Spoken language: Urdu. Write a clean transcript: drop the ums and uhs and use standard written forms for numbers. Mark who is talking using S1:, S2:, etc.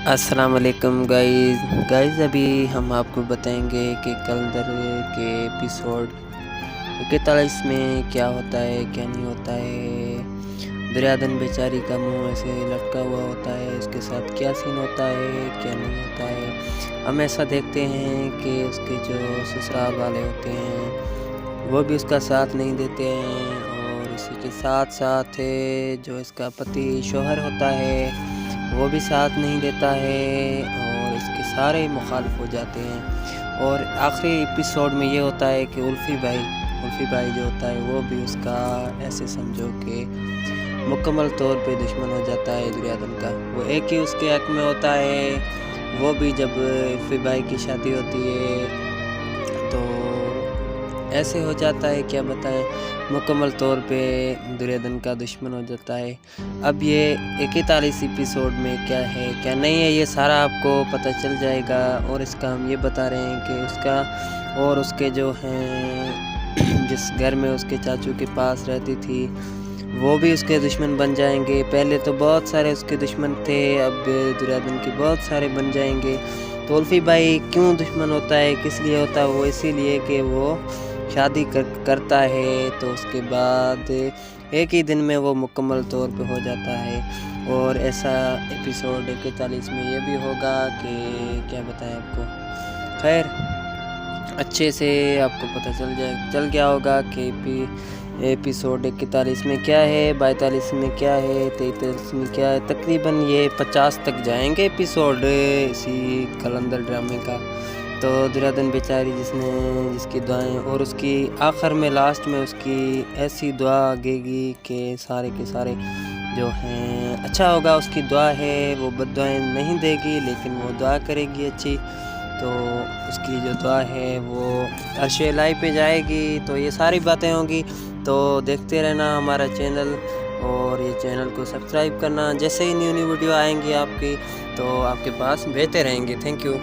S1: السلام علیکم گائز ابھی ہم آپ کو بتائیں گے کہ کلندر کے ایپیسوڈ 41 میں کیا ہوتا ہے کیا نہیں ہوتا ہے۔ دریادن بیچاری کا منہ ایسے لٹکا ہوا ہوتا ہے، اس کے ساتھ کیا سین ہوتا ہے کیا نہیں ہوتا ہے۔ ہم ایسا دیکھتے ہیں کہ اس کے جو سسرال والے ہوتے ہیں وہ بھی اس کا ساتھ نہیں دیتے ہیں، اور اسی کے ساتھ ساتھ جو اس کا پتی شوہر ہوتا ہے وہ بھی ساتھ نہیں دیتا ہے، اور اس کے سارے مخالف ہو جاتے ہیں۔ اور آخری ایپیسوڈ میں یہ ہوتا ہے کہ الفی بھائی جو ہوتا ہے وہ بھی اس کا ایسے سمجھو کہ مکمل طور پہ دشمن ہو جاتا ہے دریادن کا۔ وہ ایک ہی اس کے حق میں ہوتا ہے، وہ بھی جب الفی بھائی کی شادی ہوتی ہے تو ایسے ہو جاتا ہے، کیا بتائیں، مکمل طور پہ دریادن کا دشمن ہو جاتا ہے۔ اب یہ 41 ایپیسوڈ میں کیا ہے کیا نہیں ہے یہ سارا آپ کو پتہ چل جائے گا، اور اس کا ہم یہ بتا رہے ہیں کہ اس کا اور اس کے جو ہیں جس گھر میں اس کے چاچو کے پاس رہتی تھی وہ بھی اس کے دشمن بن جائیں گے۔ پہلے تو بہت سارے اس کے دشمن تھے، اب دریادن کے بہت سارے بن جائیں گے۔ تو الفی بھائی کیوں دشمن ہوتا ہے، کس لیے ہوتا ہے؟ وہ اسی لیے کہ وہ شادی کرتا ہے تو اس کے بعد ایک ہی دن میں وہ مکمل طور پہ ہو جاتا ہے۔ اور ایسا ایپیسوڈ 41 میں یہ بھی ہوگا کہ کیا بتائیں آپ کو، خیر اچھے سے آپ کو پتہ چل گیا ہوگا کہ ایپیسوڈ 41 میں کیا ہے، 42 میں کیا ہے، 43 میں کیا ہے۔ تقریباً یہ 50 تک جائیں گے ایپیسوڈ اسی کلندر ڈرامے کا۔ تو دریادن بیچاری جس کی دعائیں، اور اس کی آخر میں لاسٹ میں اس کی ایسی دعا آگے گی کہ سارے کے سارے جو ہیں اچھا ہوگا۔ اس کی دعا ہے، وہ بد دعائیں نہیں دے گی لیکن وہ دعا کرے گی اچھی، تو اس کی جو دعا ہے وہ عرش الہی پہ جائے گی۔ تو یہ ساری باتیں ہوں گی، تو دیکھتے رہنا ہمارا چینل، اور یہ چینل کو سبسکرائب کرنا۔ جیسے ہی نیو ویڈیو آئیں گی آپ کی تو آپ کے پاس بھیجتے رہیں گے۔ Thank you.